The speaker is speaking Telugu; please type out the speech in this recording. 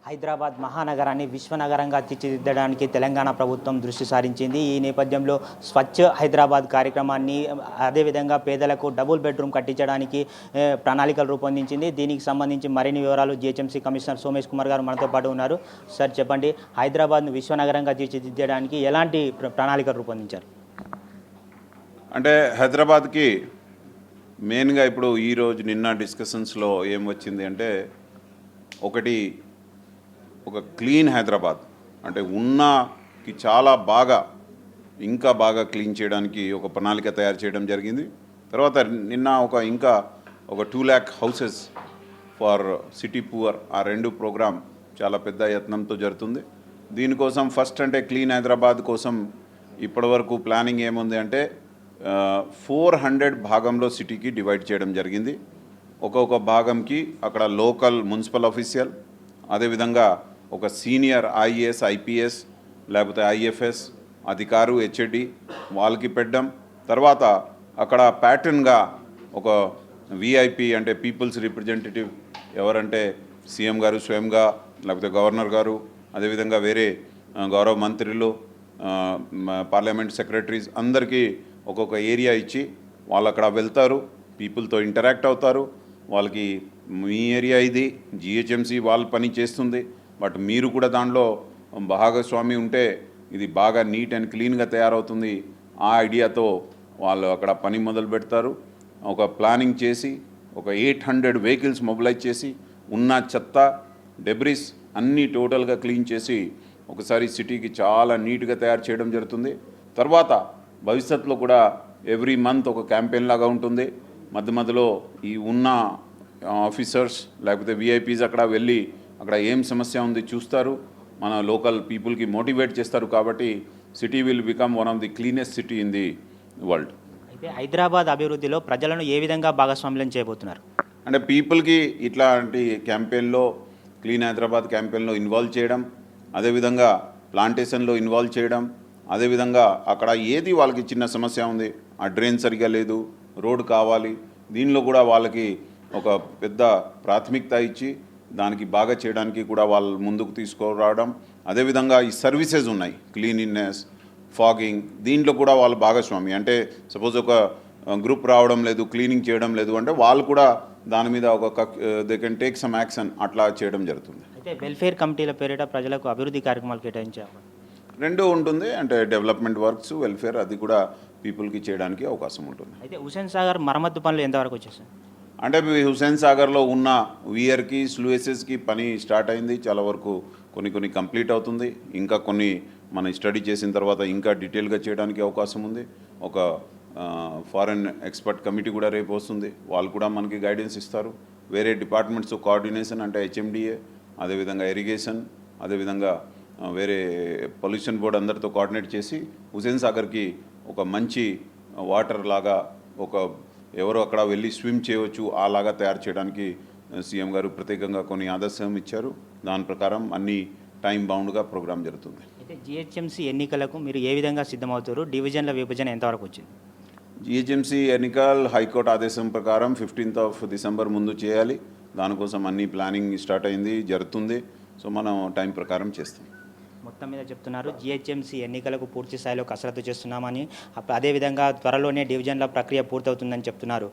హైదరాబాద్ మహానగరాన్ని విశ్వనగరంగా తీర్చిదిద్దడానికి తెలంగాణ ప్రభుత్వం దృష్టి సారించింది. ఈ నేపథ్యంలో స్వచ్ఛ హైదరాబాద్ కార్యక్రమాన్ని అదేవిధంగా పేదలకు డబుల్ బెడ్రూమ్ కట్టించడానికి ప్రణాళికలు రూపొందించింది. దీనికి సంబంధించి మరిన్ని వివరాలు జిహెచ్ఎంసీ కమిషనర్ సోమేష్ కుమార్ గారు మనతో పాటు ఉన్నారు. సార్ చెప్పండి, హైదరాబాద్ను విశ్వనగరంగా తీర్చిదిద్దడానికి ఎలాంటి ప్రణాళికలు రూపొందించారు? అంటే హైదరాబాద్కి మెయిన్గా ఇప్పుడు ఈరోజు నిన్న డిస్కషన్స్లో ఏం వచ్చింది అంటే, ఒకటి ఒక క్లీన్ హైదరాబాద్ అంటే ఉన్నకి చాలా బాగా ఇంకా బాగా క్లీన్ చేయడానికి ఒక ప్రణాళిక తయారు చేయడం జరిగింది. తర్వాత నిన్న ఇంకా ఒక 2 lakh houses for city poor, ఆ 2 ప్రోగ్రామ్ చాలా పెద్ద యత్నంతో జరుగుతుంది. దీనికోసం ఫస్ట్ అంటే క్లీన్ హైదరాబాద్ కోసం ఇప్పటివరకు ప్లానింగ్ ఏముంది అంటే 400 భాగంలో సిటీకి డివైడ్ చేయడం జరిగింది. ఒక్కొక్క భాగంకి అక్కడ లోకల్ మున్సిపల్ ఆఫీషియల్, అదేవిధంగా ఒక సీనియర్ ఐఏఎస్ ఐపీఎస్ లేకపోతే ఐఎఫ్ఎస్ అధికారు హెచ్ఎడి వాళ్ళకి పెట్టడం. తర్వాత అక్కడ ప్యాటర్న్గా ఒక విఐపి అంటే పీపుల్స్ రిప్రజెంటేటివ్ ఎవరంటే సీఎం గారు స్వయంగా, లేకపోతే గవర్నర్ గారు, అదేవిధంగా వేరే గౌరవ మంత్రులు, పార్లమెంట్ సెక్రటరీస్ అందరికీ ఒక్కొక్క ఏరియా ఇచ్చి వాళ్ళు అక్కడ వెళ్తారు, పీపుల్తో ఇంటరాక్ట్ అవుతారు. వాళ్ళకి మీ ఏరియా ఇది, జిహెచ్ఎంసీ వాళ్ళు పని చేస్తుంది, బట్ మీరు కూడా దాంట్లో భాగస్వామి ఉంటే ఇది బాగా నీట్ అండ్ క్లీన్గా తయారవుతుంది. ఆ ఐడియాతో వాళ్ళు అక్కడ పని మొదలు పెడతారు. ఒక ప్లానింగ్ చేసి ఒక 800 వెహికల్స్ మొబిలైజ్ చేసి ఉన్న చెత్త డెబ్రిస్ అన్నీ టోటల్గా క్లీన్ చేసి ఒకసారి సిటీకి చాలా నీట్గా తయారు చేయడం జరుగుతుంది. తర్వాత భవిష్యత్తులో కూడా ఎవ్రీ మంత్ ఒక క్యాంపెయిన్ లాగా ఉంటుంది. మధ్య మధ్యలో ఈ ఉన్న ఆఫీసర్స్ లేకపోతే విఐపీస్ అక్కడ వెళ్ళి అక్కడ ఏం సమస్య ఉంది చూస్తారు, మన లోకల్ పీపుల్కి మోటివేట్ చేస్తారు. కాబట్టి city will become one of the cleanest city in the world. అయితే హైదరాబాద్ అభివృద్ధిలో ప్రజలను ఏ విధంగా భాగస్వామ్యం చేయబోతున్నారు? అంటే పీపుల్కి ఇట్లాంటి క్యాంపెయిన్లో, క్లీన్ హైదరాబాద్ క్యాంపెయిన్లో ఇన్వాల్వ్ చేయడం, అదేవిధంగా ప్లాంటేషన్లో ఇన్వాల్వ్ చేయడం, అదేవిధంగా అక్కడ ఏది వాళ్ళకి చిన్న సమస్య ఉంది, ఆ డ్రైన్ సరిగా లేదు, రోడ్ కావాలి, దీనిలో కూడా వాళ్ళకి ఒక పెద్ద ప్రాథమికత ఇచ్చి దానికి బాగా చేయడానికి కూడా వాళ్ళు ముందుకు తీసుకురావడం. అదేవిధంగా ఈ సర్వీసెస్ ఉన్నాయి, క్లీనినెస్, ఫాగింగ్, దీంట్లో కూడా వాళ్ళు భాగస్వామి. అంటే సపోజ్ ఒక గ్రూప్ రావడం లేదు, క్లీనింగ్ చేయడం లేదు అంటే వాళ్ళు కూడా దాని మీద ఒక they can take some action అట్లా చేయడం జరుగుతుంది. అయితే వెల్ఫేర్ కమిటీల పేరిట ప్రజలకు అభివృద్ధి కార్యక్రమాలు కేటాయించారు. 2 ఉంటుంది, అంటే డెవలప్మెంట్ వర్క్స్, వెల్ఫేర్, అది కూడా పీపుల్కి చేయడానికి అవకాశం ఉంటుంది. అయితే హుస్సేన్ సాగర్ మరమ్మతు పనులు ఎంతవరకు వచ్చేసాయి? అంటే హుస్సేన్ సాగర్లో ఉన్న వియర్కి స్లూయసెస్కి పని స్టార్ట్ అయింది, చాలా వరకు కొన్ని కంప్లీట్ అవుతుంది. ఇంకా కొన్ని మనం స్టడీ చేసిన తర్వాత ఇంకా డీటెయిల్గా చేయడానికి అవకాశం ఉంది. ఒక ఫారెన్ ఎక్స్పర్ట్ కమిటీ కూడా రేపు వస్తుంది, వాళ్ళు కూడా మనకి గైడెన్స్ ఇస్తారు. వేరే డిపార్ట్మెంట్స్ కోఆర్డినేషన్ అంటే హెచ్ఎండిఏ, అదేవిధంగా ఇరిగేషన్, అదేవిధంగా వేరే పొల్యూషన్ బోర్డు అందరితో కోఆర్డినేట్ చేసి హుస్సేన్ సాగర్కి ఒక మంచి వాటర్ లాగా, ఒక ఎవరు అక్కడ వెళ్ళి స్విమ్ చేయవచ్చు అలాగా తయారు చేయడానికి సీఎం గారు ప్రత్యేకంగా కొన్ని ఆదేశం ఇచ్చారు. దాని ప్రకారం అన్ని టైం బౌండ్గా ప్రోగ్రామ్ జరుగుతుంది. అయితే జిహెచ్ఎంసీ ఎన్నికలకు మీరు ఏ విధంగా సిద్ధమవుతారు? డివిజన్ల విభజన ఎంతవరకు వచ్చింది? జిహెచ్ఎంసీ ఎన్నికలు హైకోర్టు ఆదేశం ప్రకారం 15th December ముందు చేయాలి. దానికోసం అన్ని ప్లానింగ్ స్టార్ట్ అయింది, జరుగుతుంది. సో మనం టైం ప్రకారం చేస్తాం. మొత్తం మీద చెప్తున్నారు, జిహెచ్ఎంసీ ఎన్నికలకు పూర్తి స్థాయిలో కసరత్తు చేస్తున్నామని, అదేవిధంగా త్వరలోనే డివిజన్ల ప్రక్రియ పూర్తవుతుందని చెప్తున్నారు.